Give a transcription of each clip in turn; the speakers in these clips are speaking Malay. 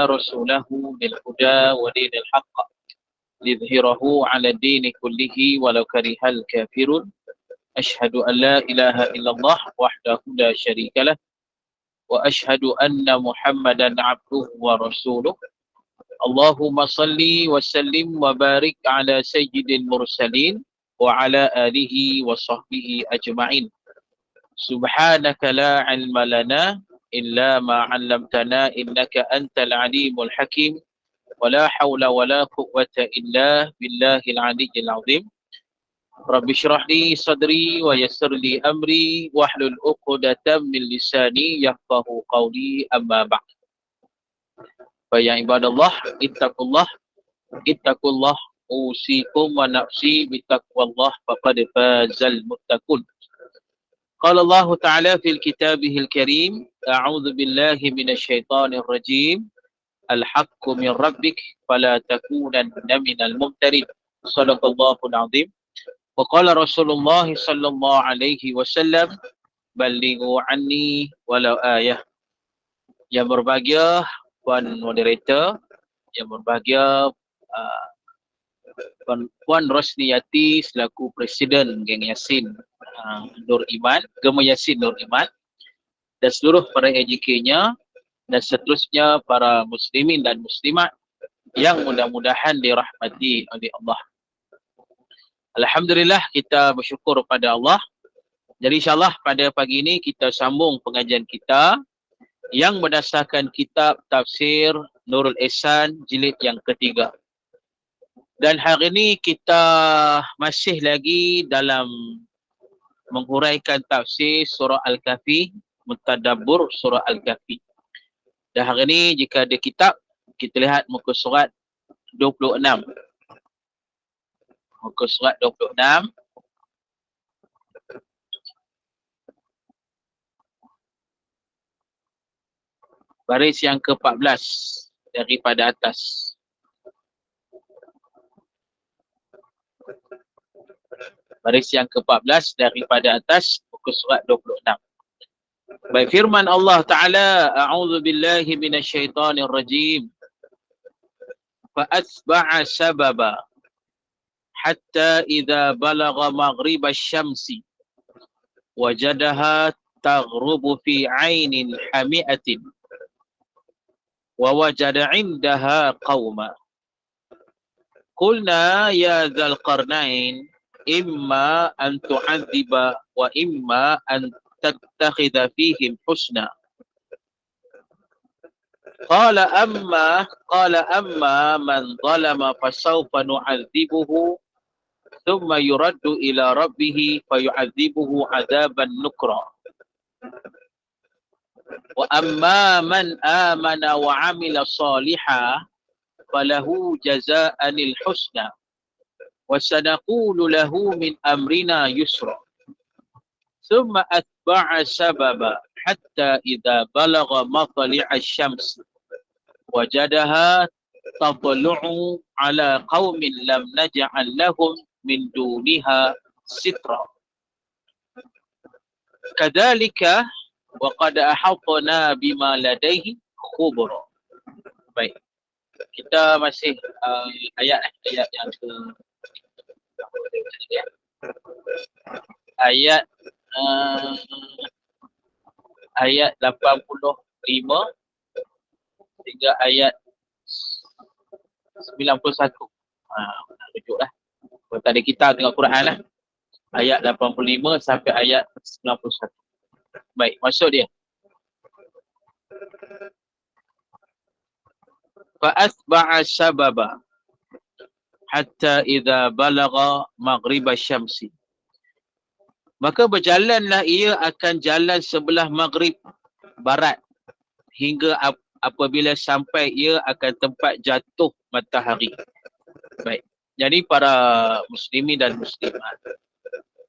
رسوله بالهدى ودين الحق ليظهره على الدين كله ولو كره الكافرون أشهد أن لا إله إلا الله وحده لا شريك له وأشهد أن محمدا عبده ورسوله اللهم صل وسلم وبارك على سيد المرسلين وعلى آله وصحبه أجمعين سبحانك لا علم لنا إلا ما علمتنا إنك أنت العليم الحكيم ولا حول ولا قوة إلا بالله العلي العظيم رب اشرح لي صدري ويسر لي أمري واحلل عقدة من لساني يفقه قولي أما بعد فيا عباد الله اتقوا الله أوصيكم ونفسي بتقوى الله فقد فاز المتقون قال الله تعالى في كتابه الكريم أعوذ بالله من الشيطان الرجيم الحق من ربك فلا تكونن من الممترين صدق الله العظيم وقال رسول الله صلى الله عليه وسلم بلغوا عني walau ayah. Yang berbahagia Puan Moderator, yang berbahagia Puan Rosniyati selaku Presiden Geng Yasin Nur Iman, Gema Yasin Nur Iman, dan seluruh para AJK-nya dan seterusnya para muslimin dan muslimat yang mudah-mudahan dirahmati oleh Allah. Alhamdulillah, kita bersyukur pada Allah. Jadi insyaAllah pada pagi ini kita sambung pengajian kita yang berdasarkan kitab tafsir Nurul Ihsan jilid yang ketiga. Dan hari ini kita masih lagi dalam menghuraikan tafsir surah Al-Kahfi, mutadabbur surah Al-Kahfi. Dan hari ini jika ada kitab, kita lihat muka surat 26. Muka surat 26. Baris yang ke-14 daripada atas. Baris yang ke-14 daripada atas, muka surat 26. Baik, firman Allah Ta'ala, A'udzu billahi minasyaitonir rajim. Fa'atba'a sababa hatta idza balagha maghribasy syamsi wajadaha taghrubu fi 'ainin hami'atin wa wajada 'indaha qauma. Qulna ya dzal qarnain imma an tu'adziba wa imma an tattakhidha fihim husna. Qala amma man zalama fasawfa nu'adzibuhu thumma yuraddu ila rabbih fayu'adzibuhu 'adzaban nukra. Wa amma man amana wa 'amila shalihan falahu jazaa'anil husna wa sanaqulu lahu min amrina yusra. Thumma atba'a sababa hatta idza balagha matli'a asy-syams wajadaha tatlu'u ala qaumin lam naj'al lahum min duniha sitra. Kadzalika wa qad ahatna bima ladaihi khubra. Baik. Kita masih ayat yang ke ayat 85 hingga ayat 91. Rujuklah. Kalau tadi kita tengok Quran lah. Ayat 85 sampai ayat 91. Baik, maksud dia. Fa'atba'a sababa hatta idza balagha maghribasy syamsi. Maka berjalanlah ia akan jalan sebelah maghrib barat hingga apabila sampai ia akan tempat jatuh matahari. Baik. Jadi para muslimin dan muslimat,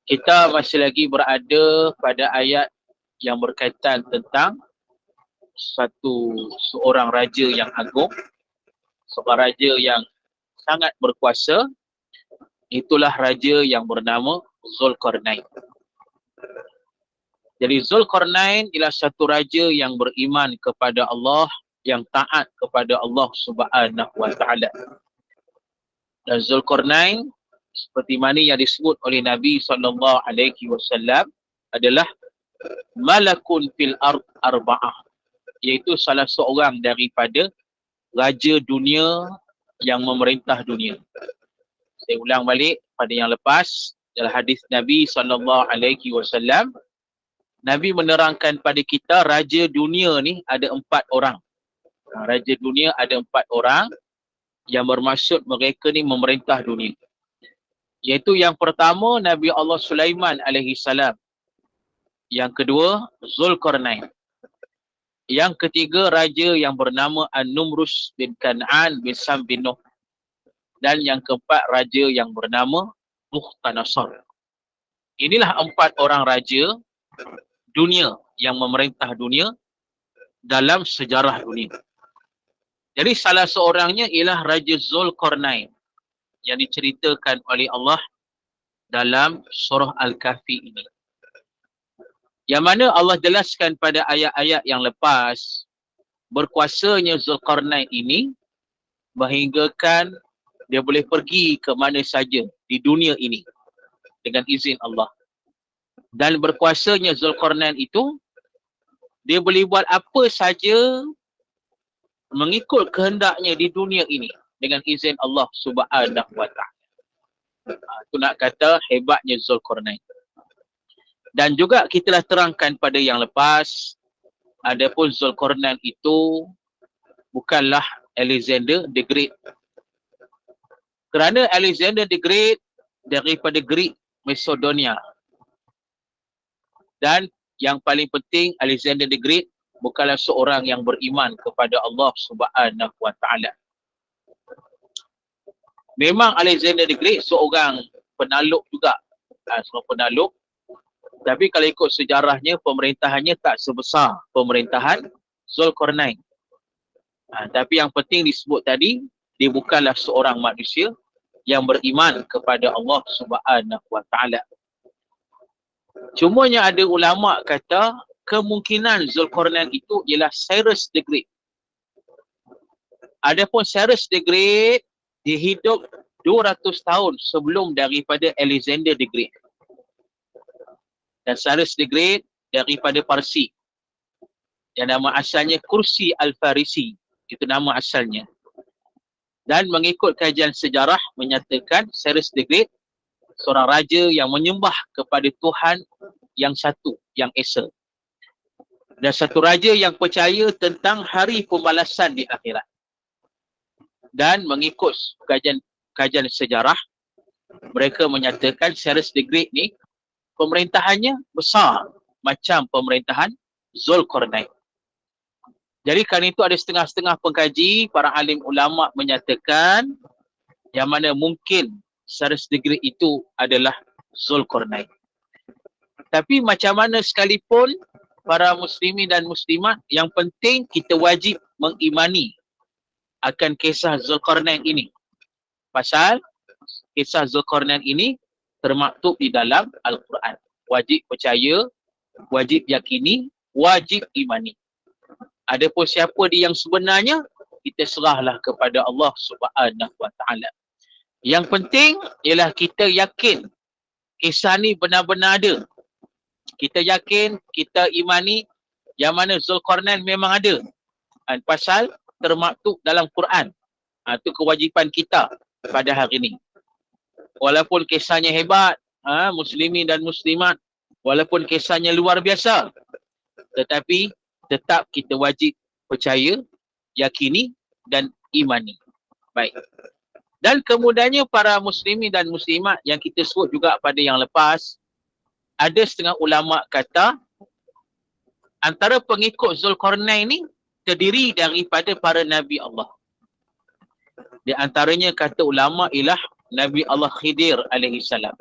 kita masih lagi berada pada ayat yang berkaitan tentang seorang raja yang agung, seorang raja yang sangat berkuasa. Itulah raja yang bernama Zulkarnain. Jadi Zulkarnain ialah satu raja yang beriman kepada Allah, yang taat kepada Allah Subhanahu wa taala. Dan Zulkarnain seperti mana yang disebut oleh Nabi SAW adalah malakun fil ard arba'ah, iaitu salah seorang daripada raja dunia yang memerintah dunia. Saya ulang balik pada yang lepas, dalam hadis Nabi SAW, Nabi menerangkan pada kita raja dunia ni ada 4 orang. Raja dunia ada 4 orang yang bermaksud mereka ni memerintah dunia. Iaitu yang pertama Nabi Allah Sulaiman alaihi salam. Yang kedua Zulkarnain. Yang ketiga raja yang bernama An-Numrus bin Kan'an bin Sam bin Nuh. Dan yang keempat raja yang bernama Mukhtanasar. Inilah 4 orang raja dunia yang memerintah dunia dalam sejarah dunia. Jadi salah seorangnya ialah Raja Zulkarnain yang diceritakan oleh Allah dalam surah Al-Kahfi ini. Yang mana Allah jelaskan pada ayat-ayat yang lepas, berkuasanya Zulkarnain ini menghinggakan dia boleh pergi ke mana saja di dunia ini dengan izin Allah. Dan berkuasanya Zulkarnain itu, dia boleh buat apa saja mengikut kehendaknya di dunia ini dengan izin Allah Subhanahu wa taala. Itu nak kata hebatnya Zulkarnain. Dan juga kita dah terangkan pada yang lepas, adapun Zulkarnain itu bukanlah Alexander the Great. Kerana Alexander the Great daripada Greek Macedonia. Dan yang paling penting, Alexander the Great bukanlah seorang yang beriman kepada Allah Subhanahu wa taala. Memang Alexander the Great seorang penaluk juga. Seorang penaluk. Tapi kalau ikut sejarahnya, pemerintahannya tak sebesar pemerintahan Zulkarnain. Tapi yang penting disebut tadi, dia bukanlah seorang manusia yang beriman kepada Allah Subhanahu wa taala. Cumanya ada ulama kata kemungkinan Zulkarnain itu ialah Cyrus the Great. Adapun Cyrus the Great, dia hidup 200 tahun sebelum daripada Alexander the Great. Dan Cyrus the Great daripada Parsi. Yang nama asalnya Kursi Al-Farisi. Itu nama asalnya. Dan mengikut kajian sejarah menyatakan Cyrus the Great seorang raja yang menyembah kepada Tuhan yang satu, yang esa. Dan satu raja yang percaya tentang hari pembalasan di akhirat. Dan mengikut kajian sejarah, mereka menyatakan Cyrus the Great ni pemerintahannya besar macam pemerintahan Zulkarnain. Jadi kerana itu ada setengah-setengah pengkaji, para alim ulama menyatakan yang mana mungkin Cyrus the Great itu adalah Zulkarnain. Tapi macam mana sekalipun, para muslimin dan muslimat, yang penting kita wajib mengimani akan kisah Zulkarnain ini. Pasal kisah Zulkarnain ini termaktub di dalam Al-Quran. Wajib percaya, wajib yakini, wajib imani. Adapun siapa dia yang sebenarnya, kita serahlah kepada Allah Subhanahu wa taala. Yang penting ialah kita yakin kisah ni benar-benar ada. Kita yakin, kita imani yang mana Zulkarnain memang ada. Pasal termaktub dalam Quran. Itu kewajipan kita pada hari ini. Walaupun kisahnya hebat, muslimin dan muslimat, walaupun kisahnya luar biasa, tetapi tetap kita wajib percaya, yakini dan imani. Baik. Dan kemudiannya para muslimin dan muslimat yang kita sebut juga pada yang lepas, ada setengah ulama kata antara pengikut Zulkarnain ni terdiri daripada para Nabi Allah. Di antaranya kata ulama ialah Nabi Allah Khidir alaihi salam.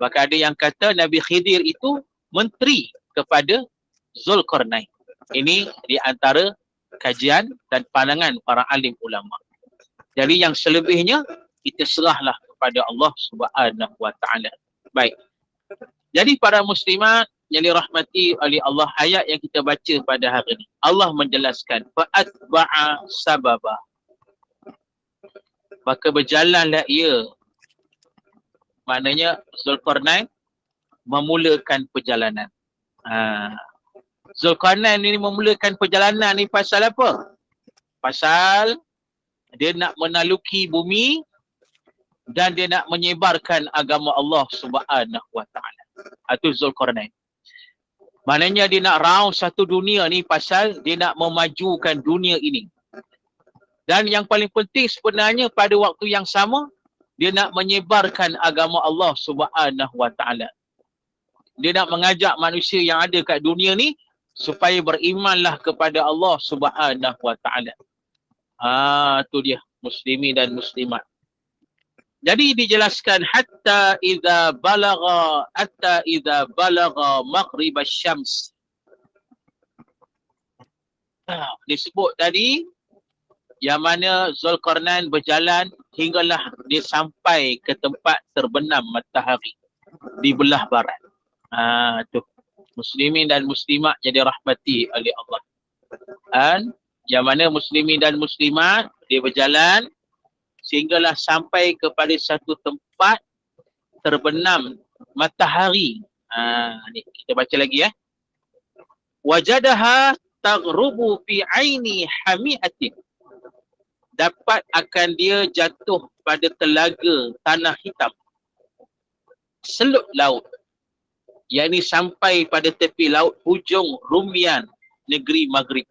Maka ada yang kata Nabi Khidir itu menteri kepada Zulkarnain. Ini di antara kajian dan pandangan para alim ulama. Jadi yang selebihnya kita serahlah kepada Allah Subhanahu wa taala. Baik. Jadi para muslimat yang dirahmati oleh Allah, ayat yang kita baca pada hari ini. Allah menjelaskan, fa'atba'a sababa. Maka berjalanlah ia. Maknanya Zulkarnain memulakan perjalanan. Zulkarnain ini memulakan perjalanan ni pasal apa? Pasal dia nak menaluki bumi dan dia nak menyebarkan agama Allah Subhanahu wa taala. Itu Zulkarnain. Maknanya dia nak round satu dunia ni pasal dia nak memajukan dunia ini. Dan yang paling penting sebenarnya pada waktu yang sama, dia nak menyebarkan agama Allah Subhanahu wa taala. Dia nak mengajak manusia yang ada kat dunia ni supaya berimanlah kepada Allah Subhanahu wa taala. Tu dia muslimin dan muslimat. Jadi dijelaskan hatta idza balagha maghrib asy-syams. Disebut tadi yang mana Zulkarnain berjalan hinggalah dia sampai ke tempat terbenam matahari di belah barat. Tu muslimin dan muslimat jadi rahmati oleh Allah. Yang mana muslimin dan muslimat dia berjalan sehinggalah sampai kepada satu tempat terbenam matahari. Ni kita baca lagi Wajadaha taghrubu fi aini hamiatin. Dapat akan dia jatuh pada telaga tanah hitam. Seluk laut. Yang ini sampai pada tepi laut hujung Rumian negeri Maghrib.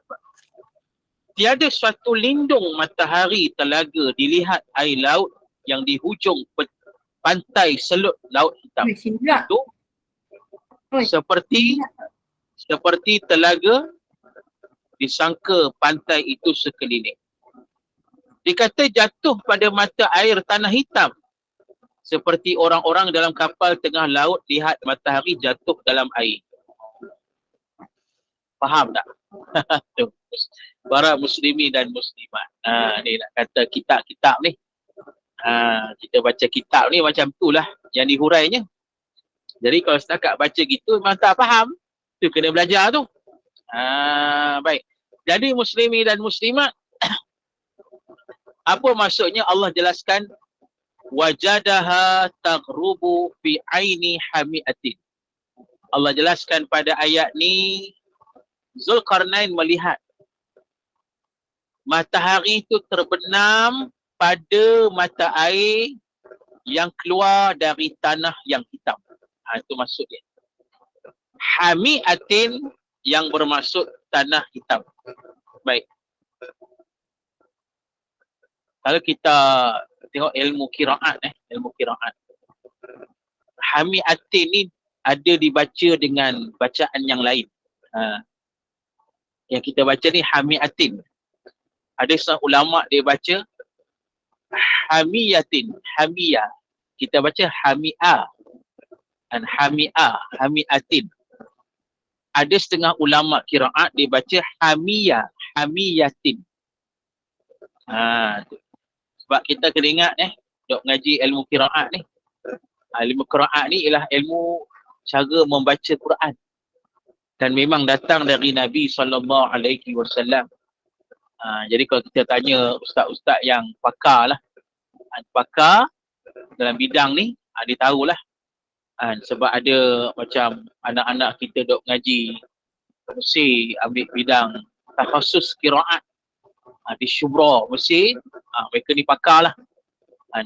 Tiada suatu lindung matahari telaga dilihat air laut yang di hujung pantai Seluk Laut Hitam. Itu seperti telaga disangka pantai itu sekeliling. Dikata jatuh pada mata air tanah hitam. Seperti orang-orang dalam kapal tengah laut lihat matahari jatuh dalam air. Faham tak? Para muslimin dan muslimat. Ni nak kata kitab-kitab ni. Kita baca kitab ni macam itulah yang dihurainya. Jadi kalau setakat baca gitu memang tak faham. Tu kena belajar tu. Baik. Jadi muslimin dan muslimat, apa maksudnya Allah jelaskan wajadaha taghrubu fi aini hamiatin. Allah jelaskan pada ayat ni Zulkarnain melihat matahari itu terbenam pada mata air yang keluar dari tanah yang hitam. Itu maksudnya. Hamiatin yang bermaksud tanah hitam. Baik. Kalau kita tengok ilmu qiraat ilmu qiraat. Hamiatin ni ada dibaca dengan bacaan yang lain. Yang kita baca ni hamiatin. Ada seorang ulama dia baca hamiyatin, hamiyah. Kita baca hami'ah. Dan hamiatin. Ada setengah ulama qiraat dia baca hamiyah, hamiyatin. Sebab kita kena ingat dok ngaji ilmu qiraat ni. Ilmu qiraat ni ialah ilmu cara membaca Quran. Dan memang datang dari Nabi SAW. Jadi kalau kita tanya ustaz-ustaz yang pakar lah. Pakar dalam bidang ni, dia tahulah. Sebab ada macam anak-anak kita dok ngaji Mesir ambil bidang takhasus qiraat. Di Syubra Mesir, mereka ni pakar lah.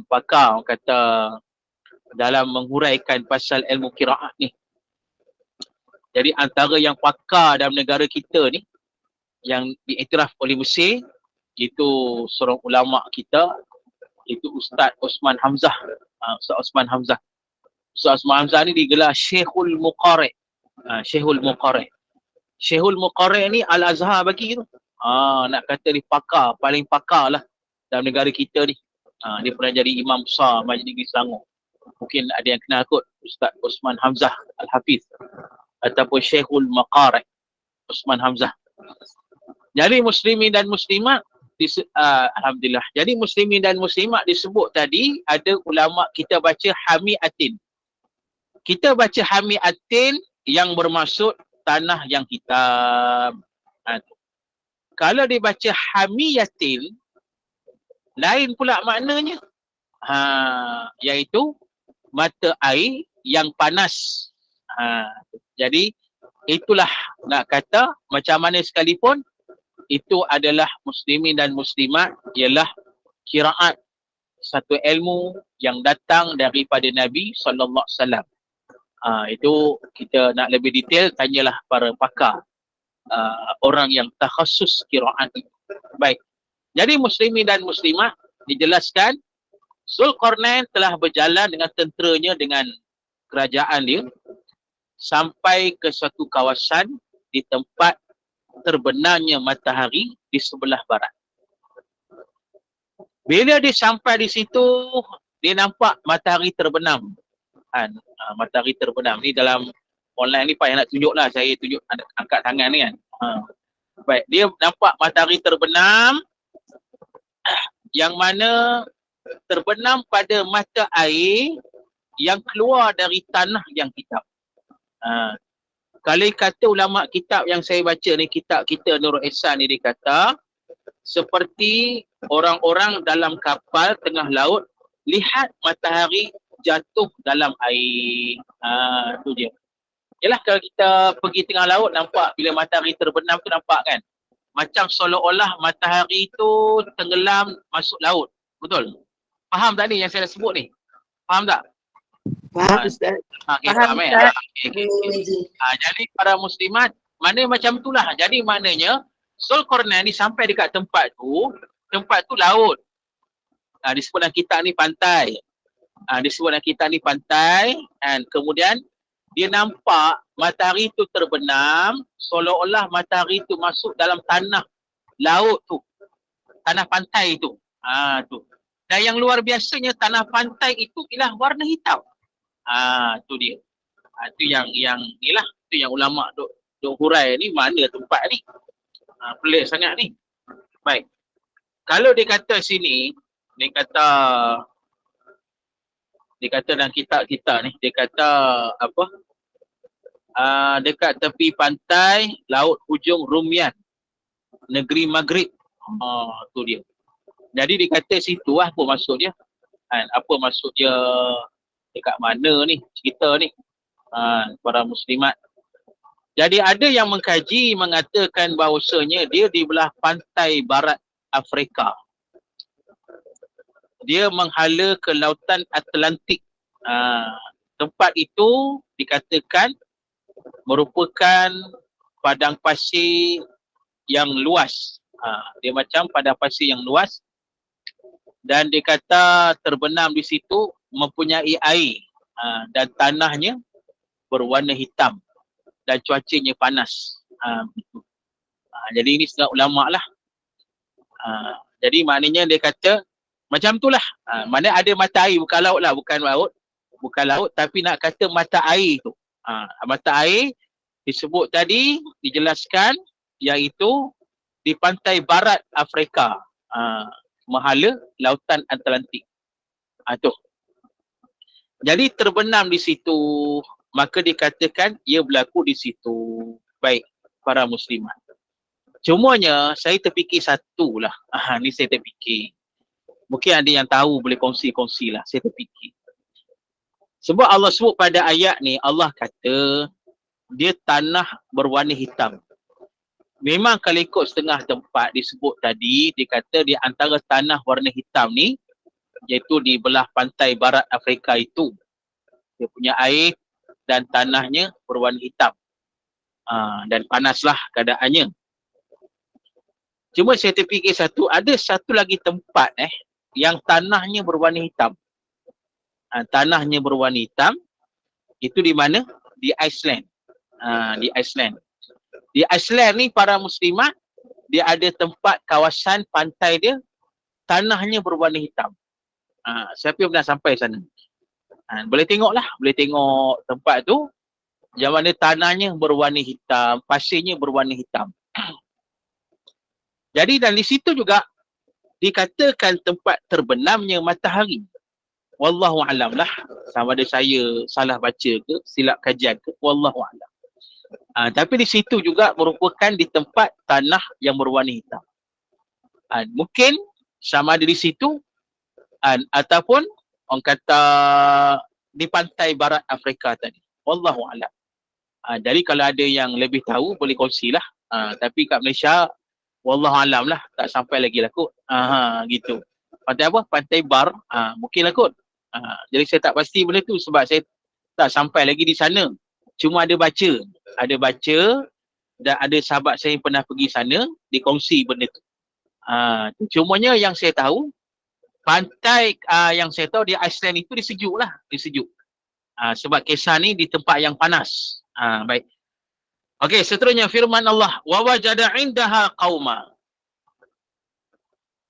Pakar orang kata dalam menghuraikan pasal ilmu qiraat ni. Jadi antara yang pakar dalam negara kita ni yang diiktiraf oleh Mesir, itu seorang ulama kita, itu Ustaz Osman Hamzah. Ustaz Osman Hamzah. Ustaz Osman Hamzah ni digelar Syekhul Muqari. Syekhul Muqari. Syekhul Muqari ni Al-Azhar bagi tu. Nak kata dia pakar, paling pakar lah dalam negara kita ni. Dia pernah jadi imam besar Majlis Negeri Selangor. Mungkin ada yang kenal kot Ustaz Osman Hamzah Al-Hafiz ataupun Syekhul Muqari Osman Hamzah. Jadi muslimin dan muslimat alhamdulillah. Jadi muslimin dan muslimat disebut tadi ada ulama kita baca hamiatin. Kita baca hamiatin yang bermaksud tanah yang hitam. Kalau dibaca hamiyatin, lain pula maknanya. Iaitu mata air yang panas. Jadi itulah nak kata macam mana sekalipun itu adalah muslimin dan muslimat, ialah qiraat, satu ilmu yang datang daripada Nabi SAW. Itu kita nak lebih detail, tanyalah para pakar, orang yang takhasus qiraat itu. Baik. Jadi muslimin dan muslimat dijelaskan Zulkarnain telah berjalan dengan tenteranya, dengan kerajaan dia, sampai ke suatu kawasan di tempat terbenamnya matahari di sebelah barat. Bila dia sampai di situ, dia nampak matahari terbenam. Matahari terbenam ni dalam online ni payah nak tunjuk lah, saya tunjuk angkat tangan ni kan. Baik, dia nampak matahari terbenam, yang mana terbenam pada mata air yang keluar dari tanah yang hitam. Kalau kata ulama kitab yang saya baca ni, kitab kita Nurul Ihsan ni, dia kata seperti orang-orang dalam kapal tengah laut lihat matahari jatuh dalam air. Tu dia. Yalah, kalau kita pergi tengah laut, nampak bila matahari terbenam tu, nampak kan? Macam seolah-olah matahari tu tenggelam masuk laut. Betul? Faham tak ni yang saya dah sebut ni? Faham tak? Faham, Ustaz. Faham, Ustaz. Jadi para muslimat, mana macam itulah. Jadi maknanya Zulkarnain ni sampai dekat tempat tu laut. Disebut dalam kitab ni pantai. Disebut dalam kitab ni pantai, dan kemudian dia nampak matahari tu terbenam, seolah-olah matahari tu masuk dalam tanah laut tu, tanah pantai tu. Tu. Dan yang luar biasanya, tanah pantai itu ialah warna hitam. Tu dia. Tu yang inilah, tu yang ulama duk hurai ni, mana tempat ni. Pelik sangat ni. Baik. Kalau dia kata sini, dia kata dalam kitab kita ni, dia kata apa? Dekat tepi pantai laut hujung Rumian, negeri Maghrib. Tu dia. Jadi dia kata situ apa maksud dia? Apa maksud dia, dekat mana ni cerita ni? Para muslimat. Jadi ada yang mengkaji mengatakan bahawasanya dia di belah pantai barat Afrika. Dia menghala ke lautan Atlantik. Tempat itu dikatakan merupakan padang pasir yang luas. Dia macam padang pasir yang luas, dan dia kata terbenam di situ mempunyai air, dan tanahnya berwarna hitam dan cuacanya panas. Jadi ini setengah ulama lah. Jadi maknanya dia kata macam itulah. Mana ada mata air, bukan laut lah, bukan laut, tapi nak kata mata air tu. Mata air disebut tadi, dijelaskan, iaitu di pantai barat Afrika, menghala lautan Atlantik. Tu. Jadi terbenam di situ, maka dikatakan ia berlaku di situ. Baik, para muslimat. Cumanya saya terfikir satu lah. Ni saya terfikir. Mungkin ada yang tahu, boleh kongsi-kongsi lah. Saya terfikir. Sebab Allah sebut pada ayat ni, Allah kata dia tanah berwarna hitam. Memang kalau ikut setengah tempat disebut tadi, dia kata di antara tanah warna hitam ni, iaitu di belah pantai barat Afrika itu, dia punya air dan tanahnya berwarna hitam. Dan panaslah keadaannya. Cuma saya terfikir ada satu lagi tempat yang tanahnya berwarna hitam. Tanahnya berwarna hitam, itu di mana? Di Iceland. Di Iceland. Di Iceland ni para muslimat, dia ada tempat kawasan pantai dia, tanahnya berwarna hitam. Siapa yang pernah sampai sana? Boleh tengoklah, boleh tengok tempat tu, yang mana tanahnya berwarna hitam, pasirnya berwarna hitam. Jadi dan di situ juga dikatakan tempat terbenamnya matahari. Wallahu alam lah, sama ada saya salah baca ke, silap kajian ke, wallahu alam. Tapi di situ juga merupakan di tempat tanah yang berwarna hitam. Mungkin sama ada di situ ataupun orang kata di pantai barat Afrika tadi. Wallahu a'lam. Jadi kalau ada yang lebih tahu boleh kongsilah. Tapi kat Malaysia wallahu alam lah, tak sampai lagi lah kot. Gitu. Pantai apa? Pantai Bar. Mungkin lah kot. Jadi saya tak pasti benda tu sebab saya tak sampai lagi di sana. Cuma ada baca. Ada baca dan ada sahabat saya yang pernah pergi sana, dikongsi benda tu. Cumanya yang saya tahu, pantai yang saya tahu di Iceland itu dia sejuk lah. Dia sejuk. Sebab kisah ni di tempat yang panas. Baik. Okey, seterusnya firman Allah, wa wajada indaha qauma.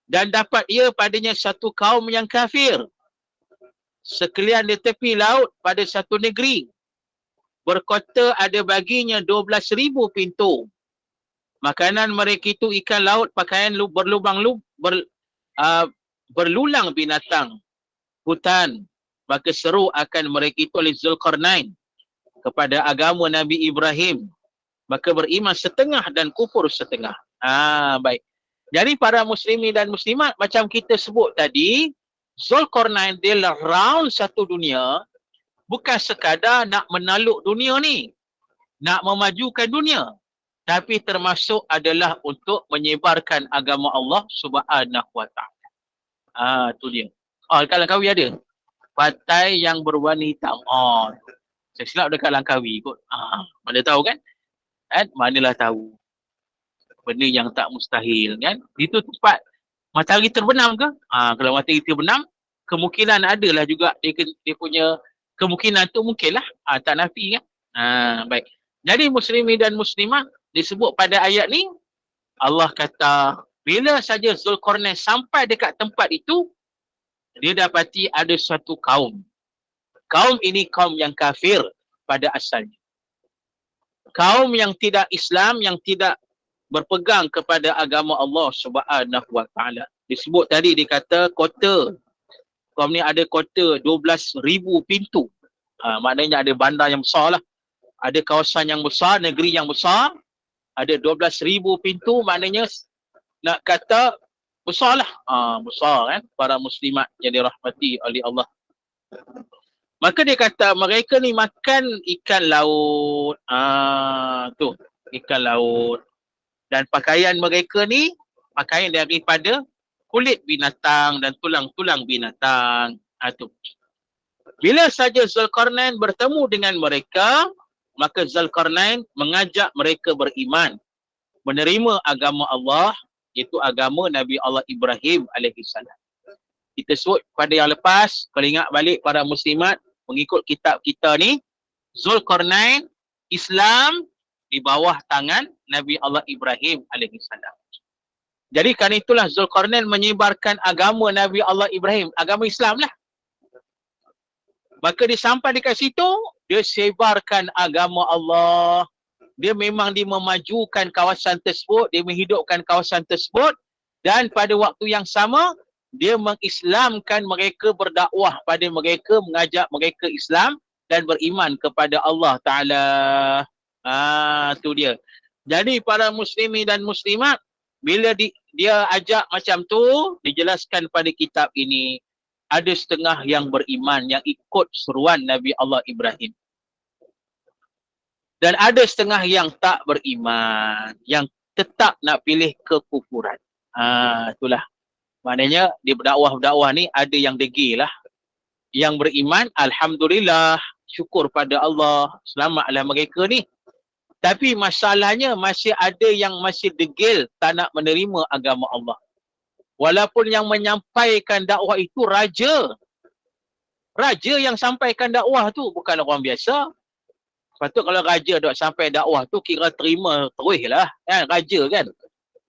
Dan dapat ia padanya satu kaum yang kafir. Sekalian di tepi laut pada satu negeri. Berkota ada baginya 12,000 pintu. Makanan mereka itu ikan laut, pakaian berlulang binatang hutan. Maka seru akan mereka itu oleh Zulkarnain kepada agama Nabi Ibrahim. Maka beriman setengah dan kufur setengah. Baik. Jadi para muslimin dan muslimat, macam kita sebut tadi, Zulkarnain dia round satu dunia, bukan sekadar nak menaluk dunia ni, nak memajukan dunia, tapi termasuk adalah untuk menyebarkan agama Allah Subhanahu wa ta'ala. Tu dia. Dekat Langkawi ada. Pantai yang berwarna hitam. Saya silap dekat Langkawi kot. Mana tahu kan? Manalah tahu. Benda yang tak mustahil kan. Itu tempat matahari terbenam ke? Kalau matahari terbenam, kemungkinan adalah juga dia punya kemungkinan tu mungkinlah. Tak nafi kan. Baik. Jadi muslimin dan muslimah disebut pada ayat ni, Allah kata bila saja Zulkarnain sampai dekat tempat itu, dia dapati ada suatu kaum. Kaum ini kaum yang kafir pada asalnya. Kaum yang tidak Islam, yang tidak berpegang kepada agama Allah Subhanahu wa ta'ala. Disebut tadi, dia kata kota. Kaum ni ada kota 12,000 pintu. Maknanya ada bandar yang besar lah. Ada kawasan yang besar, negeri yang besar. Ada 12,000 pintu, maknanya nak kata besar lah. Besar kan, para muslimat yang dirahmati oleh Allah. Maka dia kata mereka ni makan ikan laut. Tu, ikan laut. Dan pakaian mereka ni, pakaian daripada kulit binatang dan tulang-tulang binatang. Tu. Bila saja Zulkarnain bertemu dengan mereka, maka Zulkarnain mengajak mereka beriman, menerima agama Allah, iaitu agama Nabi Allah Ibrahim alaihissalam. Kita sebut pada yang lepas, kalau ingat balik para muslimat, mengikut kitab kita ni, Zulkarnain Islam di bawah tangan Nabi Allah Ibrahim alaihissalam. Jadi kerana itulah Zulkarnain menyebarkan agama Nabi Allah Ibrahim, agama Islam lah. Maka dia sampai dekat situ, dia sebarkan agama Allah. Dia memang dia memajukan kawasan tersebut, dia menghidupkan kawasan tersebut, dan pada waktu yang sama, dia mengislamkan mereka, berdakwah pada mereka, mengajak mereka Islam dan beriman kepada Allah Ta'ala. Tu dia. Jadi para muslimin dan muslimat, bila dia ajak macam tu, dijelaskan pada kitab ini, ada setengah yang beriman, yang ikut seruan Nabi Allah Ibrahim. Dan ada setengah yang tak beriman, yang tetap nak pilih kekufuran. Itulah. Maknanya di berdakwah ni ada yang degil lah. Yang beriman, alhamdulillah, syukur pada Allah, selamatlah mereka ni. Tapi masalahnya masih ada yang masih degil, tak nak menerima agama Allah. Walaupun yang menyampaikan dakwah itu raja. Raja yang sampaikan dakwah tu bukan orang biasa. Patut kalau raja dok sampai dakwah tu kira terima terus lah. Kan? Raja kan.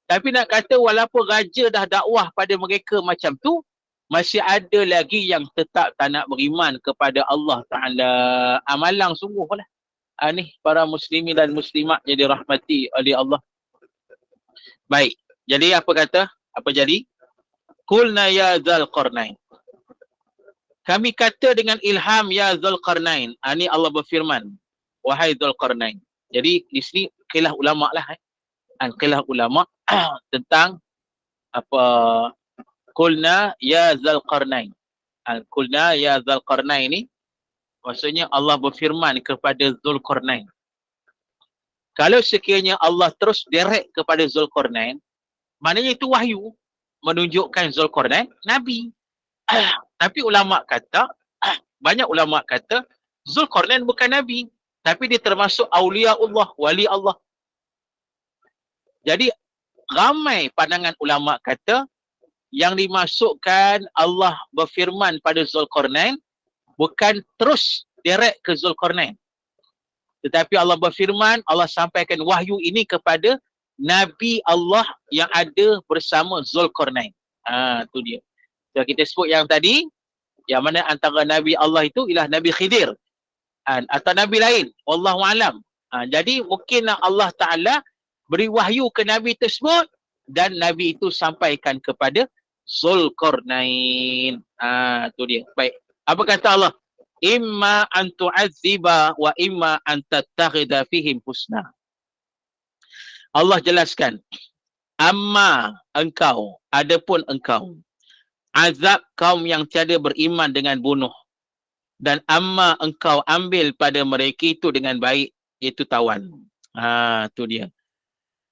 Tapi nak kata walaupun raja dah dakwah pada mereka macam tu, masih ada lagi yang tetap tak nak beriman kepada Allah Ta'ala. Malang sungguh lah. Ni para muslimin dan muslimat yang dirahmati oleh Allah. Baik. Jadi apa kata? Apa jadi? Qulna ya Zulkarnain. Kami kata dengan ilham ya Zulkarnain. Ni Allah berfirman. Wahai Zulkarnain. Jadi di sini khilaf ulama lah khilaf ulama tentang apa qulna ya Dzulqarnain. Qulna ya Dzulqarnain ni maksudnya Allah berfirman kepada Dzulqarnain. Kalau sekiranya Allah terus direct kepada Dzulqarnain, maknanya itu wahyu menunjukkan Dzulqarnain nabi. Tapi ulama kata banyak ulama kata Dzulqarnain bukan nabi, tapi dia termasuk aulia Allah, wali Allah. Jadi ramai pandangan ulama kata yang dimasukkan Allah berfirman pada Dzulqarnain bukan terus direct ke Dzulqarnain. Tetapi Allah berfirman, Allah sampaikan wahyu ini kepada Nabi Allah yang ada bersama Dzulqarnain. Tu dia. So, kita sebut yang tadi, yang mana antara Nabi Allah itu ialah Nabi Khidir. Atau Nabi lain. Wallahu alam. Jadi mungkinlah Allah Ta'ala beri wahyu ke Nabi tersebut dan Nabi itu sampaikan kepada Dzulqarnain. Tu dia. Baik. Apa kata Allah? Imma an tu'azziba wa imma an tattakhidha fihim husna. Allah jelaskan. Amma engkau, adapun engkau, azab kaum yang tiada beriman dengan bunuh. Dan amma engkau ambil pada mereka itu dengan baik, iaitu tawan. Tu dia.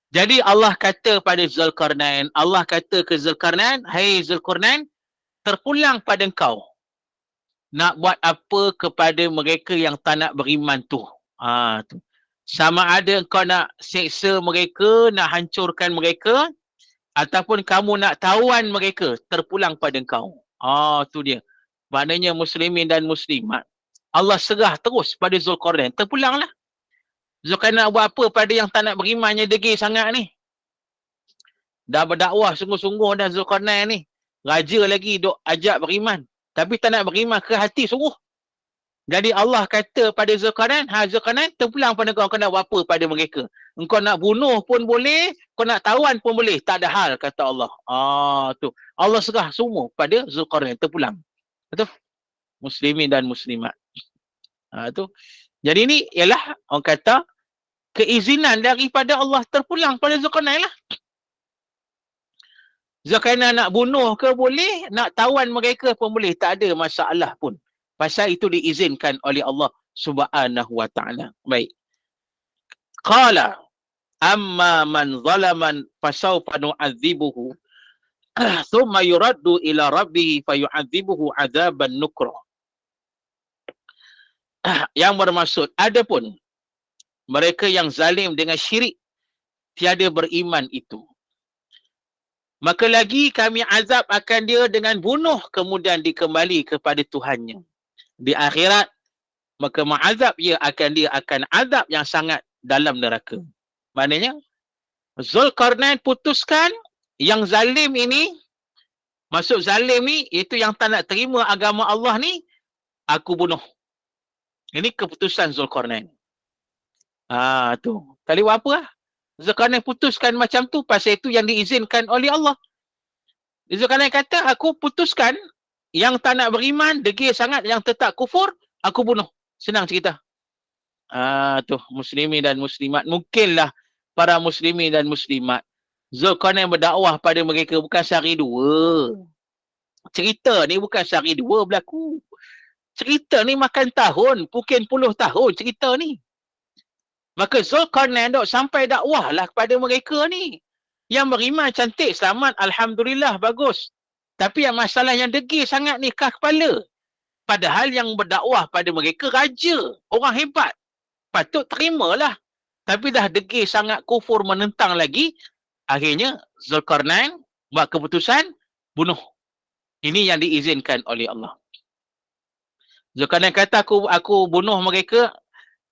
Jadi Allah kata pada Dzulqarnain, Allah kata ke Dzulqarnain, hai Dzulqarnain, terpulang pada engkau nak buat apa kepada mereka yang tak nak beriman tu. Tu. Sama ada engkau nak seksa mereka, nak hancurkan mereka, ataupun kamu nak tawan mereka, terpulang pada engkau. Tu dia. Maknanya muslimin dan muslimat, Allah serah terus pada Dzulqarnain. Terpulanglah. Dzulqarnain nak buat apa pada yang tak nak berimannya degil sangat ni. Dah berdakwah sungguh-sungguh dah Dzulqarnain ni. Raja lagi duk ajak beriman. Tapi tak nak beriman ke hati sungguh. Jadi Allah kata pada Dzulqarnain, Dzulqarnain terpulang pada kau nak buat apa pada mereka. Engkau nak bunuh pun boleh, kau nak tawan pun boleh. Tak ada hal kata Allah. Tu. Allah serah semua pada Dzulqarnain. Terpulang. Betul? Muslimin dan muslimat. Tu. Jadi ini ialah orang kata keizinan daripada Allah terpulang pada Dzulqarnain lah. Dzulqarnain nak bunuh ke boleh, nak tawan mereka pun boleh. Tak ada masalah pun. Pasal itu diizinkan oleh Allah Subhanahu wa ta'ala. Baik. Qala amma man zalaman fasawfa nu'adzibuhu thumma yuraddu ila rabbih fayu'adzibuhu 'adzaban nukra. Yang bermaksud, adapun mereka yang zalim dengan syirik tiada beriman itu, maka lagi kami azab akan dia dengan bunuh kemudian dikembali kepada Tuhannya. Di akhirat, maka mengazab dia akan azab yang sangat dalam neraka. Maknanya, Dzulqarnain putuskan yang zalim ini, maksud zalim ni, iaitu yang tak nak terima agama Allah ni, aku bunuh. Ini keputusan Dzulqarnain. Tu. Tak boleh buat apa lah. Dzulqarnain putuskan macam tu, pasal itu yang diizinkan oleh Allah. Dzulqarnain kata, aku putuskan yang tak nak beriman, degil sangat, yang tetap kufur, aku bunuh. Senang cerita. Tu. Muslimin dan muslimat. Mungkinlah para muslimin dan muslimat, Dzulqarnain berdakwah pada mereka bukan sehari dua. Cerita ni bukan sehari dua berlaku. Cerita ni makan tahun, mungkin puluh tahun cerita ni. Maka Dzulqarnain dok sampai dakwah lah kepada mereka ni. Yang beriman cantik, selamat, alhamdulillah, bagus. Tapi yang masalah yang degil sangat ni kah kepala. Padahal yang berdakwah pada mereka raja, orang hebat. Patut terimalah. Tapi dah degil sangat, kufur menentang lagi. Akhirnya Dzulqarnain buat keputusan bunuh. Ini yang diizinkan oleh Allah. Dzulqarnain kata aku bunuh mereka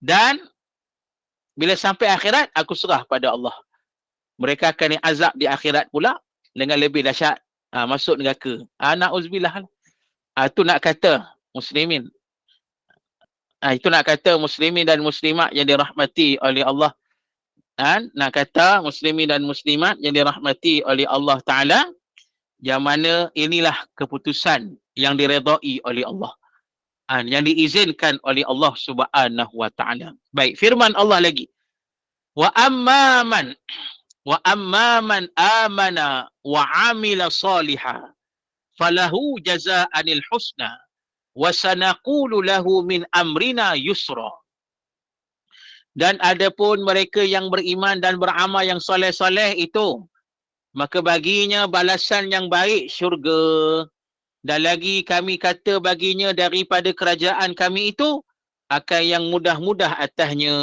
dan bila sampai akhirat aku serah pada Allah. Mereka akan diazab di akhirat pula dengan lebih dahsyat. Masuk neraka. Na'udzubillah. Itu nak kata muslimin. Itu nak kata muslimin dan muslimat yang dirahmati oleh Allah. Nak kata muslimin dan muslimat yang dirahmati oleh Allah Ta'ala, yang mana inilah keputusan yang diredai oleh Allah. Yang diizinkan oleh Allah Subhanahu wa ta'ala. Baik, firman Allah lagi. Wa amman amana wa amila salihah falahu jazaa'anil husna wa sanaqulu lahu min amrina yusra. Dan adapun mereka yang beriman dan beramal yang soleh-soleh itu, maka baginya balasan yang baik syurga. Dan lagi kami kata baginya daripada kerajaan kami itu akan yang mudah-mudah atasnya.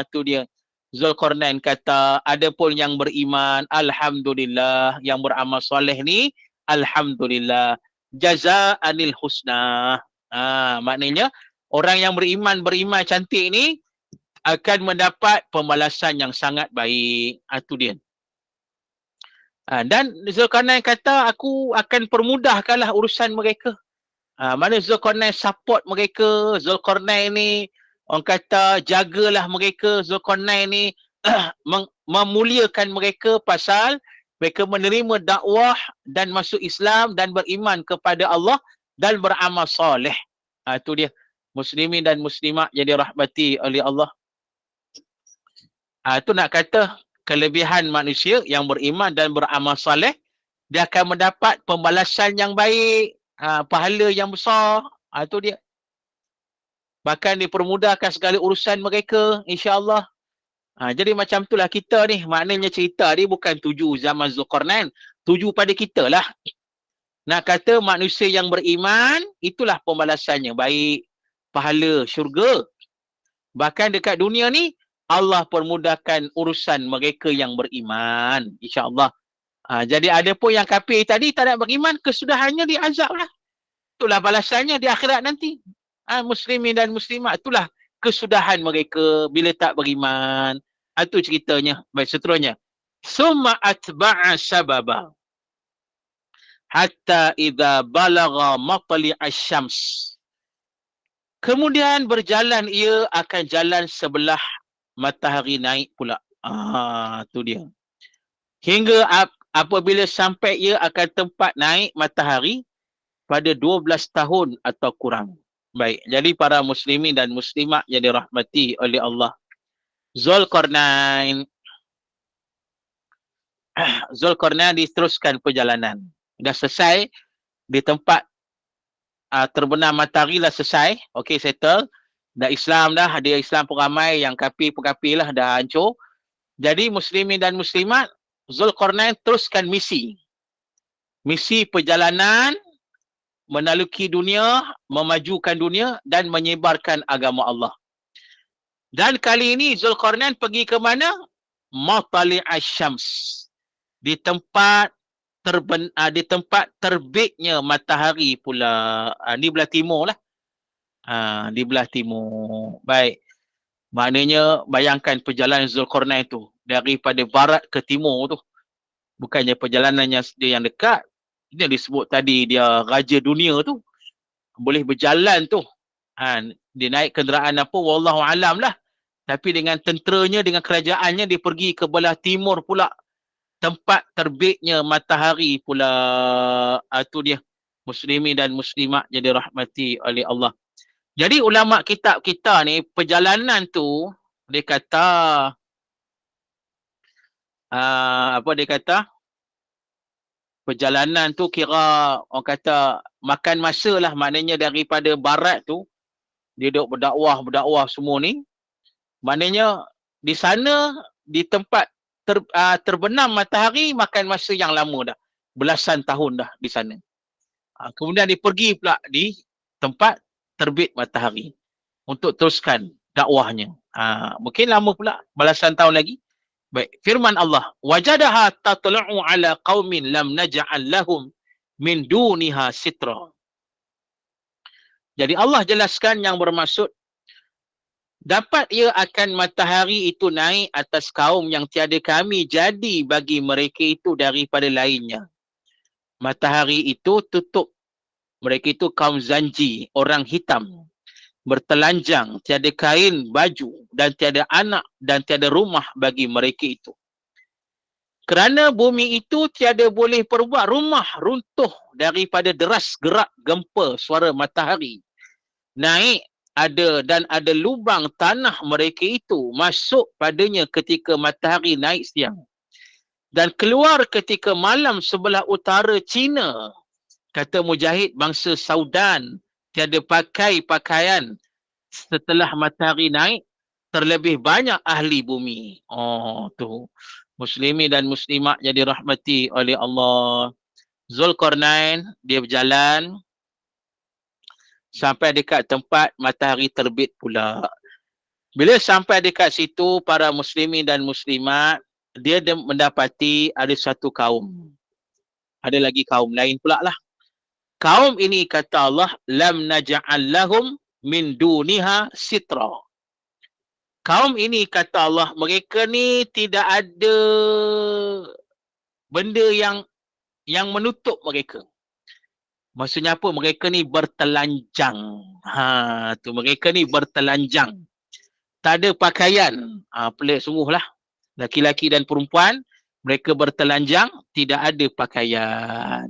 Tu dia. Zulkarnain kata, adapun yang beriman, alhamdulillah, yang beramal soleh ni, alhamdulillah, jazaa'anil husna. Maknanya orang yang beriman cantik ni akan mendapat pembalasan yang sangat baik. Itu dia. Dan Zulkarnain kata, aku akan permudahkanlah urusan mereka. Mana Zulkarnain support mereka. Zulkarnain ni, orang kata, jagalah mereka. Zulkarnain ni memuliakan mereka pasal mereka menerima dakwah dan masuk Islam dan beriman kepada Allah dan beramal soleh. Itu dia. Muslimin dan muslimat jadi rahmati oleh Allah. Itu nak kata kelebihan manusia yang beriman dan beramal soleh, dia akan mendapat pembalasan yang baik, pahala yang besar. Itu dia. Bahkan dipermudahkan segala urusan mereka, insya-Allah. Jadi macam itulah kita ni. Maknanya cerita ni bukan tuju zaman Zulkarnain, tuju pada kita lah. Nak kata manusia yang beriman, itulah pembalasannya baik, pahala syurga. Bahkan dekat dunia ni, Allah permudahkan urusan mereka yang beriman, insya-Allah. Jadi ada pun yang kafir tadi tak nak beriman, kesudahannya diazab lah. Itulah balasannya di akhirat nanti. Muslimin dan muslimat, itulah kesudahan mereka bila tak beriman. Itu ceritanya. Baik, seterusnya. Summa atba'a sababa hatta idza balagha matli'asy syams. Kemudian berjalan ia akan jalan sebelah matahari naik pula. Tu dia. Hingga apabila sampai ia akan tempat naik matahari pada 12 tahun atau kurang. Baik, jadi para muslimin dan muslimat yang dirahmati oleh Allah. Zulkarnain diteruskan perjalanan. Dah selesai di tempat terbenam matahari lah selesai. Okey, settle. Dah Islam dah, dia Islam pun ramai, yang kafir lah dah hancur. Jadi muslimin dan muslimat, Zulkarnain teruskan misi. Misi perjalanan menaluki dunia, memajukan dunia dan menyebarkan agama Allah. Dan kali ini Zulkarnain pergi ke mana? Matli'asy syams. Di tempat terbitnya matahari pula. Di belah timur lah. Di belah timur. Baik. Maknanya bayangkan perjalanan Zulkarnain tu daripada barat ke timur tu. Bukannya perjalanannya dia yang dekat. Dia disebut tadi dia raja dunia tu. Boleh berjalan tu. Dia naik kenderaan apa? Wallahu alam lah. Tapi dengan tenteranya, dengan kerajaannya, dia pergi ke belah timur pula. Tempat terbitnya matahari pula. Itu dia. Muslimin dan muslimat jadi rahmati oleh Allah. Jadi ulama kitab kita ni, perjalanan tu, dia kata, apa dia kata? Perjalanan tu kira, orang kata, makan masa lah. Maknanya daripada barat tu, dia duduk berdakwah semua ni. Maknanya, di sana, di tempat terbenam matahari, makan masa yang lama dah. Belasan tahun dah di sana. Kemudian dia pergi pula di tempat terbit matahari untuk teruskan dakwahnya. Mungkin lama pula, belasan tahun lagi. Baik, firman Allah, wajadaha tatla'u ala qaumin lam naj'al lahum min duniha sitra. Jadi Allah jelaskan yang bermaksud, dapat ia akan matahari itu naik atas kaum yang tiada kami jadi bagi mereka itu daripada lainnya. Matahari itu tutup. Mereka itu kaum Zanji, orang hitam. Bertelanjang, tiada kain, baju, dan tiada anak, dan tiada rumah bagi mereka itu. Kerana bumi itu tiada boleh perbuat, rumah runtuh daripada deras gerak gempa suara matahari. Naik ada lubang tanah mereka itu masuk padanya ketika matahari naik siang dan keluar ketika malam sebelah utara China. Kata Mujahid, bangsa Saudan tiada pakai pakaian setelah matahari naik, terlebih banyak ahli bumi. Oh tu, muslimin dan muslimat yang dirahmati oleh Allah. Zulkarnain dia berjalan sampai dekat tempat matahari terbit pula. Bila sampai dekat situ, para muslimin dan muslimat, dia mendapati ada satu kaum. Ada lagi kaum lain pula lah. Kaum ini kata Allah, lam naj'al lahum min duniha sitra. Kaum ini kata Allah, mereka ni tidak ada benda yang menutup mereka. Maksudnya apa? Mereka ni bertelanjang. Tu mereka ni bertelanjang. Tak ada pakaian. Pelik sungguh lah. Laki-laki dan perempuan, mereka bertelanjang, tidak ada pakaian.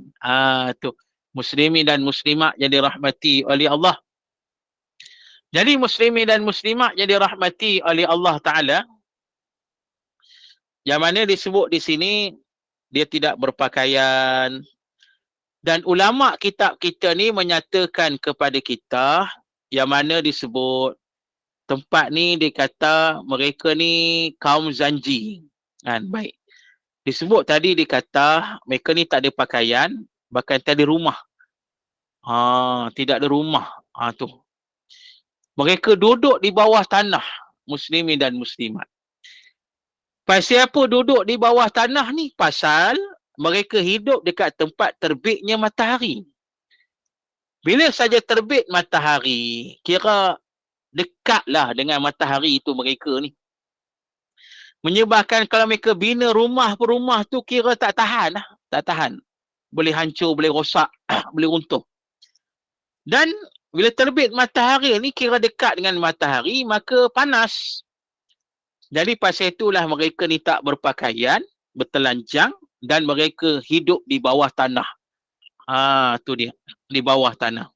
Tu muslimin dan muslimat yang dirahmati oleh Allah. Jadi muslimin dan muslimat yang dirahmati oleh Allah Ta'ala, yang mana disebut di sini, dia tidak berpakaian. Dan ulama kitab kita ni menyatakan kepada kita, yang mana disebut tempat ni dia kata mereka ni kaum Zanji. Baik. Disebut tadi dia kata mereka ni tak ada pakaian, bahkan tak ada rumah. Tidak ada rumah. Tu. Mereka duduk di bawah tanah, muslimin dan muslimat. Pasal apa duduk di bawah tanah ni? Pasal mereka hidup dekat tempat terbitnya matahari. Bila saja terbit matahari, kira dekatlah dengan matahari itu mereka ni. Menyebabkan kalau mereka bina rumah per rumah tu kira tak tahan lah. Tak tahan. Boleh hancur, boleh rosak, boleh runtuh. Dan bila terbit matahari ni kira dekat dengan matahari, maka panas. Jadi pasal itulah mereka ni tak berpakaian, bertelanjang dan mereka hidup di bawah tanah. Tu dia, di bawah tanah.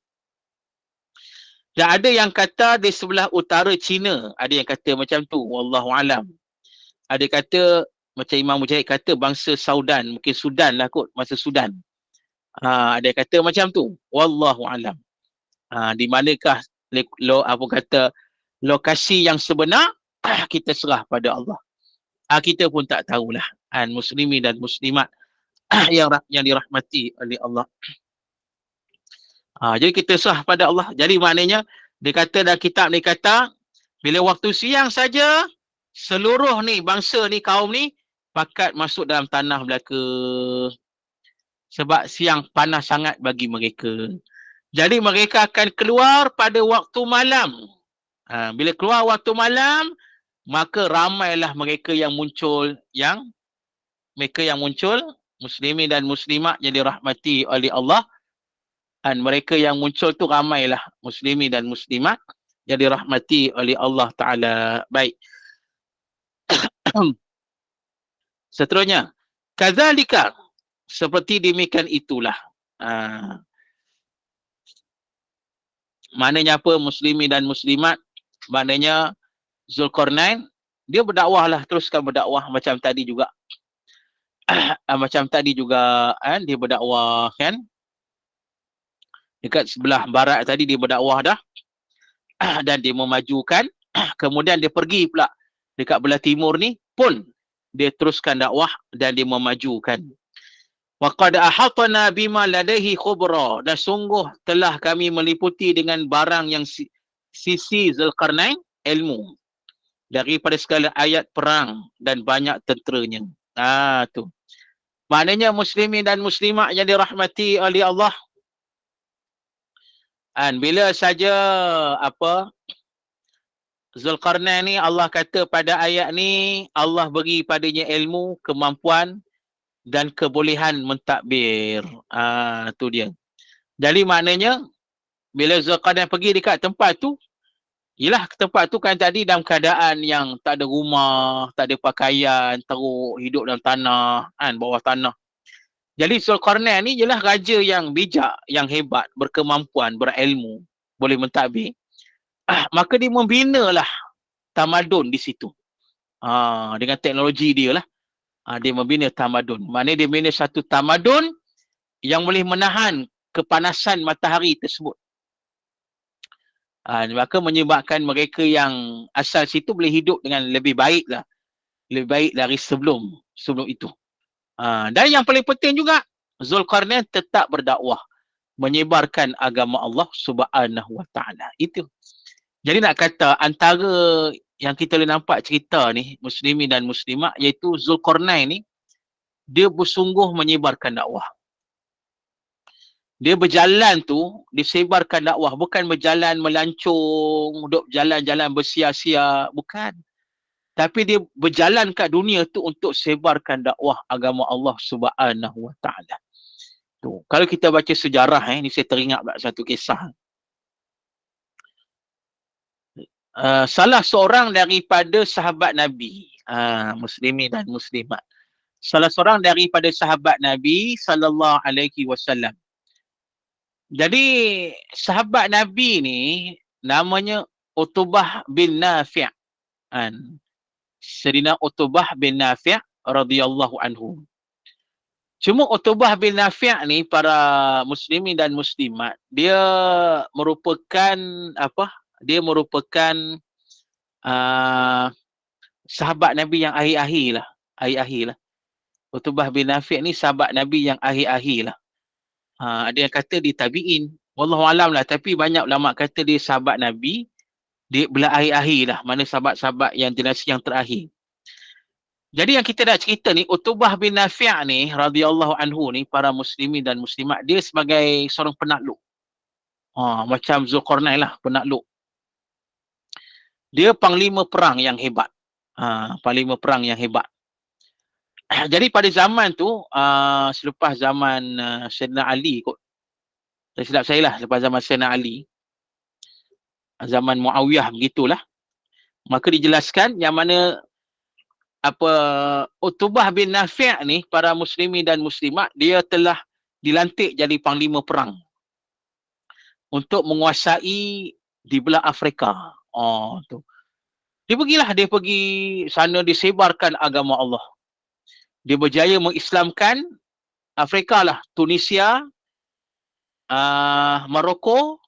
Dan ada yang kata di sebelah utara China, ada yang kata macam tu, wallahu alam. Ada kata macam Imam Mujahid kata bangsa Saudan, mungkin Sudan lah kot, masa Sudan. Ada yang kata macam tu, wallahu alam. Di manakah lokasi yang sebenar, kita serah pada Allah. Kita pun tak tahulah. Muslimin dan muslimat yang dirahmati oleh Allah. Jadi kita serah pada Allah. Jadi maknanya dia kata dalam kitab ni kata bila waktu siang saja seluruh ni bangsa ni kaum ni pakat masuk dalam tanah belaka. Sebab siang panas sangat bagi mereka. Jadi mereka akan keluar pada waktu malam. Bila keluar waktu malam, maka ramailah mereka yang muncul, muslimin dan muslimat yang dirahmati oleh Allah. Dan mereka yang muncul tu ramailah muslimin dan muslimat yang dirahmati oleh Allah Ta'ala. Baik. Seterusnya, kadzalika, seperti demikian itulah. Maknanya apa muslimin dan muslimat? Maknanya Zulkarnain, dia berdakwah lah, teruskan berdakwah macam tadi juga. Macam tadi juga dia berdakwah kan. Dekat sebelah barat tadi dia berdakwah dah. Dan dia memajukan. Kemudian dia pergi pula dekat belah timur ni pun dia teruskan dakwah dan dia memajukan. Wa qad ahatna bima ladaihi khubra, dan sungguh telah kami meliputi dengan barang yang sisi Zulkarnain ilmu daripada segala ayat perang dan banyak tenteranya. Tu. Maknanya muslimin dan muslimat yang dirahmati oleh Allah. Bila saja Zulkarnain ni Allah kata pada ayat ni Allah beri padanya ilmu, kemampuan dan kebolehan mentadbir. Tu dia. Jadi maknanya bila Zulkarnain pergi dekat tempat tu, yelah tempat tu kan tadi dalam keadaan yang tak ada rumah, tak ada pakaian, teruk, hidup dalam tanah, bawah tanah. Jadi Zulkarnain ni jelah raja yang bijak, yang hebat, berkemampuan, berilmu, boleh mentadbir. maka dia membinalah tamadun di situ. Dengan teknologi dia lah. Dia membina tamadun. Maknanya dia membina satu tamadun yang boleh menahan kepanasan matahari tersebut. Maka menyebabkan mereka yang asal situ boleh hidup dengan lebih baik lah. Lebih baik dari sebelum itu. Dan yang paling penting juga, Zulkarnain tetap berdakwah. Menyebarkan agama Allah Subhanahu Wa Taala. Itu. Jadi nak kata antara yang kita boleh nampak cerita ni, muslimin dan muslimat, iaitu Zulkarnain ni, dia bersungguh menyebarkan dakwah. Dia berjalan tu, disebarkan dakwah. Bukan berjalan melancong, duk jalan-jalan bersia-sia. Bukan. Tapi dia berjalan kat dunia tu untuk sebarkan dakwah agama Allah Subhanahu Wa Taala. Tu. Kalau kita baca sejarah, ni saya teringat satu kisah. Salah seorang daripada sahabat Nabi, muslimin dan muslimat. Salah seorang daripada sahabat Nabi sallallahu alaihi wasallam. Jadi sahabat Nabi ni namanya Utbah bin Nafi'. Sayyidina Utbah bin Nafi' radhiyallahu anhu. Cuma Utbah bin Nafi' ni, para muslimin dan muslimat, dia merupakan apa? Dia merupakan sahabat Nabi yang akhir-akhir lah. Akhir-akhir lah. Utbah bin Nafi' ni sahabat Nabi yang akhir-akhir lah. Ada yang kata dia tabi'in. Wallahualam lah. Tapi banyak ulama kata dia sahabat Nabi. Dia belah akhir-akhir lah. Mana sahabat-sahabat yang generasi yang terakhir. Jadi yang kita dah cerita ni, Utbah bin Nafi' ni, radhiyallahu anhu ni, para muslimin dan muslimat, dia sebagai seorang penakluk. Macam Zulkarnain lah, penakluk. Dia panglima perang yang hebat. Panglima perang yang hebat. Jadi pada zaman tu, selepas zaman Sayyidina Ali kot. Silap saya lah, lepas zaman Sayyidina Ali. Zaman Muawiyah begitulah. Maka dijelaskan yang mana Utbah bin Nafi' ni, para muslimin dan muslimat, dia telah dilantik jadi panglima perang untuk menguasai di belah Afrika. Tu. Dia pergi sana disebarkan agama Allah. Dia berjaya mengislamkan Afrika lah, Tunisia, Maroko,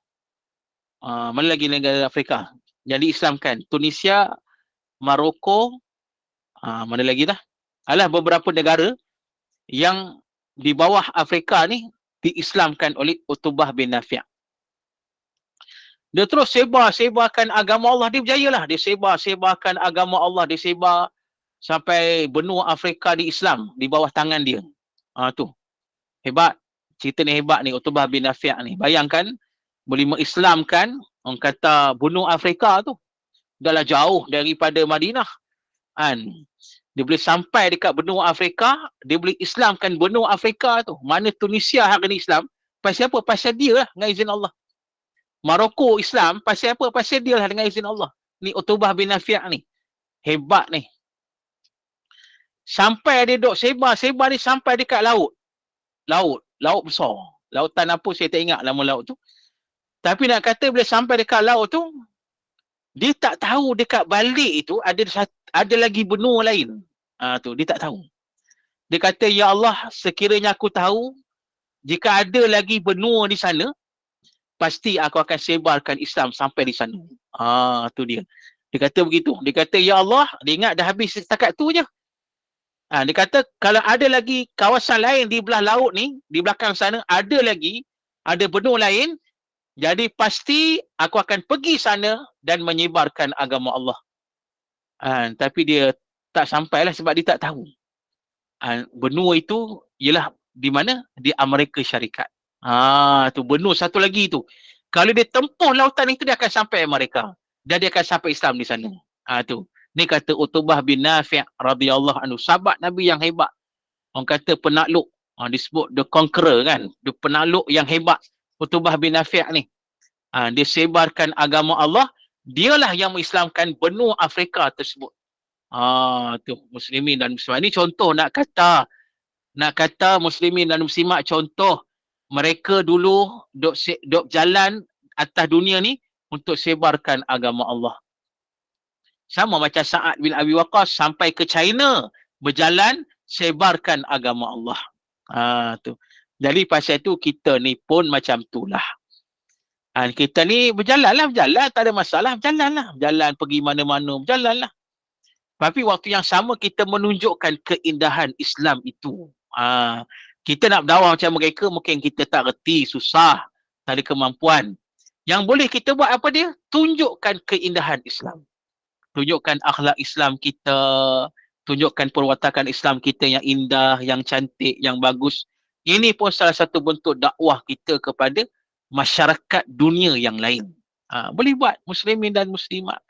mana lagi negara Afrika yang diislamkan? Tunisia, Maroko, mana lagi dah? Beberapa negara yang di bawah Afrika ni diislamkan oleh Utbah bin Nafi'. Dia terus sebarkan agama Allah. Dia berjaya lah. Dia sebarkan agama Allah. Dia sebar sampai benua Afrika di Islam di bawah tangan dia. Tu. Hebat. Cerita ni hebat ni, Utbah bin Nafi' ni. Bayangkan, boleh mengislamkan, orang kata benua Afrika tu. Dahlah jauh daripada Madinah. Dia boleh sampai dekat benua Afrika, dia boleh islamkan benua Afrika tu. Mana Tunisia hari ni Islam, pasal apa? Pasal dia lah dengan izin Allah. Maroko Islam, pasal apa? Pasal dia lah dengan izin Allah. Ni Utbah bin Nafi' ni. Hebat ni. Sampai dia duk sebar ni sampai dekat laut. Laut besar. Lautan apa saya tak ingat nama laut tu. Tapi nak kata bila sampai dekat laut tu, dia tak tahu dekat balik itu ada lagi benua lain. Tu dia tak tahu. Dia kata, ya Allah, sekiranya aku tahu jika ada lagi benua di sana, pasti aku akan sebarkan Islam sampai di sana. Tu dia. Dia kata begitu. Dia kata, ya Allah, dia ingat dah habis setakat tu je. Dia kata, kalau ada lagi kawasan lain di belah laut ni, di belakang sana, ada benua lain, jadi pasti aku akan pergi sana dan menyebarkan agama Allah. Tapi dia tak sampailah sebab dia tak tahu. Benua itu ialah di mana? Di Amerika Syarikat. Tu benua satu lagi tu. Kalau dia tempuh lautan itu, dia akan sampai Amerika. Dan dia akan sampai Islam di sana. Tu. Ni kata Utbah bin Nafi' radhiyallahu anhu, sahabat Nabi yang hebat. Orang kata penakluk. Disebut the conqueror kan. The penakluk yang hebat. Utbah bin Nafi' ni. Dia sebarkan agama Allah. Dialah yang mengislamkan benua Afrika tersebut. Tu muslimin dan muslimat. Ini contoh nak kata muslimin dan muslimat, contoh mereka dulu duk jalan atas dunia ni untuk sebarkan agama Allah. Sama macam Sa'ad bin Abi Waqqas sampai ke China berjalan sebarkan agama Allah. Tu. Jadi pasal itu kita ni pun macam itulah. Kita ni berjalan, tak ada masalah, berjalan pergi mana-mana, berjalanlah. Tapi waktu yang sama kita menunjukkan keindahan Islam itu. Kita nak berdakwah macam mereka mungkin kita tak reti, susah, tak ada kemampuan. Yang boleh kita buat apa dia? Tunjukkan keindahan Islam. Tunjukkan akhlak Islam kita, tunjukkan perwatakan Islam kita yang indah, yang cantik, yang bagus. Ini pun salah satu bentuk dakwah kita kepada masyarakat dunia yang lain. Boleh buat muslimin dan muslimat.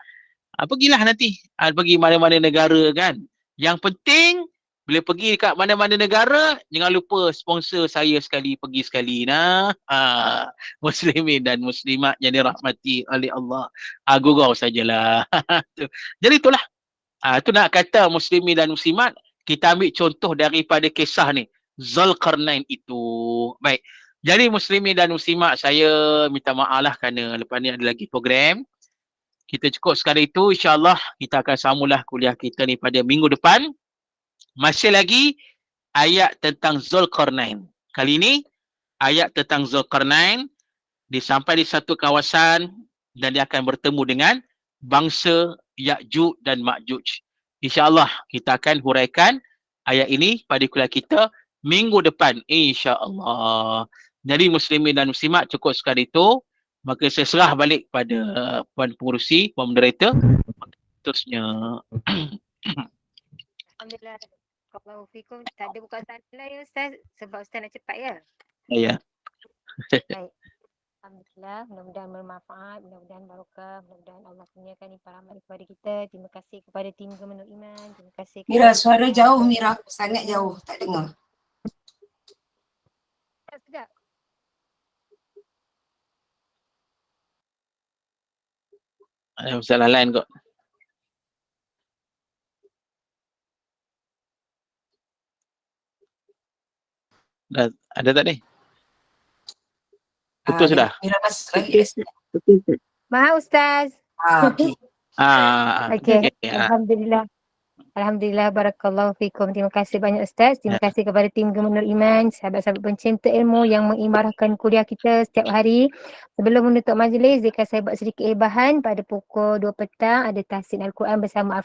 Pergilah nanti, pergi mana-mana negara kan. Yang penting bila pergi dekat mana-mana negara, jangan lupa sponsor saya sekali, pergi sekali. Muslimin dan muslimat yang dirahmati oleh Allah. Gurau sajalah. Jadi itulah. Itu nak kata muslimin dan muslimat, kita ambil contoh daripada kisah ni. Zulkarnain itu. Baik. Jadi muslimin dan muslimat, saya minta maaf lah kerana lepas ni ada lagi program. Kita cukup sekali itu. InsyaAllah kita akan sambunglah kuliah kita ni pada minggu depan. Masih lagi ayat tentang Zulkarnain. Kali ini ayat tentang Zulkarnain sampai di satu kawasan dan dia akan bertemu dengan bangsa Ya'juj dan Ma'juj. InsyaAllah kita akan huraikan ayat ini pada kuliah kita minggu depan. InsyaAllah. Jadi muslimin dan muslimat, cukup sekali itu. Maka saya serah balik pada puan pengurusi, puan moderator. Terusnya. Alhamdulillah. Kalau fikum tak ada buka tanda ya Ustaz, sebab Ustaz nak cepat ya. Ya. Baik. Alhamdulillah, mudah-mudahan bermanfaat, mudah-mudahan barakah, mudah-mudahan Allah kurniakan limpah rahmat kepada kita. Terima kasih kepada tim Gemenur Iman. Terima kasih. Mira, suara jauh Mira, sangat jauh, tak dengar. Sekejap. Ada masalah lain kot. Dah ada tak ni? Putus sudah? Mira masuk lagi. Maaf Ustaz. Okey. Okey. Alhamdulillah. Alhamdulillah, barakallahu fikum. Terima kasih banyak Ustaz. Terima kasih kepada tim Gemenur Iman, sahabat-sahabat pencinta ilmu yang mengimarahkan kuliah kita setiap hari. Sebelum menutup majlis, jika saya buat sedikit ibahan, pada pukul 2 petang ada tahsin Al-Quran bersama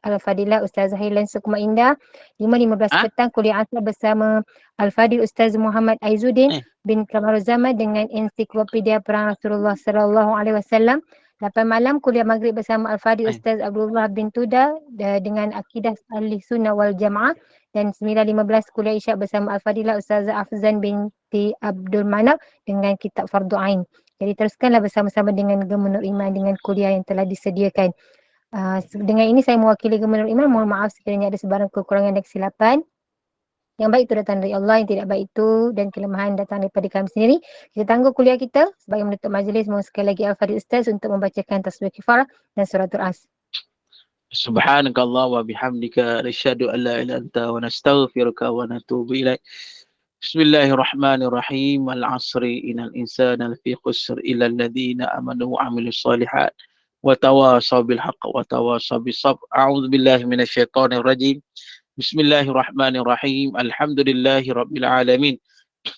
Al-Fadilah Ustaz Zahilan Sukma Indah. 5.15 petang kuliah asal bersama Al-Fadil Ustaz Muhammad Aizuddin bin Kamarul Zaman dengan ensiklopedia perang Rasulullah SAW. 8 malam kuliah maghrib bersama Al-Fadil Ustaz Abdullah bin Tuda dengan akidah ahli sunnah wal jamaah. Dan 9.15 kuliah isyak bersama Al-Fadilah Ustazah Afzan binti Abdul Manaf dengan kitab Fardu Ain. Jadi teruskanlah bersama-sama dengan Gemenur Iman dengan kuliah yang telah disediakan. Dengan ini saya mewakili Gemenur Iman, mohon maaf sekiranya ada sebarang kekurangan dan kesilapan. Yang baik itu datang dari Allah, yang tidak baik itu dan kelemahan datang daripada kami sendiri. Kita tangguh kuliah kita. Sebagai menutup majlis, mohon sekali lagi Al-Fadil Ustaz untuk membacakan tasbih kifarah dan suratul As. Subhanakallah wa bihamdika asyhadu an la ilaha illa anta wa nastaghfiruka wa natubu ilaik. Bismillahirrahmanirrahim. Al-'asri innal insana lafi khusr illa alladhina amanu wa 'amilus shalihat wa tawasaw bil haqq wa tawasaw bis sabr. A'udzu billahi minasyaitonir rajim. Bismillahirrahmanirrahim. Alhamdulillahi rabbil alamin.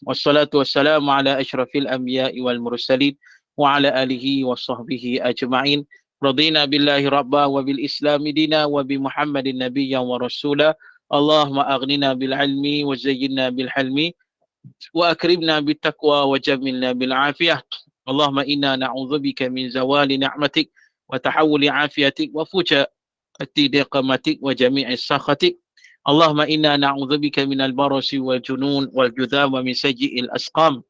Wassalatu wassalamu ala asyrafil anbiya'i wal mursalin wa ala alihi wa sahbihi ajma'in. Radina billahi rabba wa bil islami dina wa bi Muhammadin nabiyyan wa rasula. Allahumma aghnina bil ilmi wa zayyinna bil hilmi wa akrimna bit taqwa wa jamilna bil afiyah. Allahumma inna na'udzubika min zawali ni'matik wa tahawuli afiyatik wa fujaati diqamatik wa jami'i sakhatik. Allahumma inna na'udzubika minal barasi wal junun wal judham wa min sayyi'il asqam.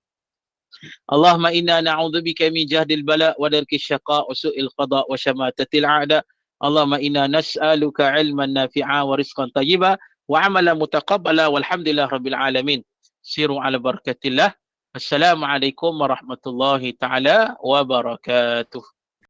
Allahumma inna na'udzubika min jahdil bala wa darkis syaqa wa su'il qada wa syamatatil a'da. Allahumma inna nas'aluka ilman nafi'a wa rizqan tayyiba wa amalan mutaqabbala walhamdulillah rabbil alamin. Siru ala barakatillah. Assalamualaikum warahmatullahi ta'ala wabarakatuh.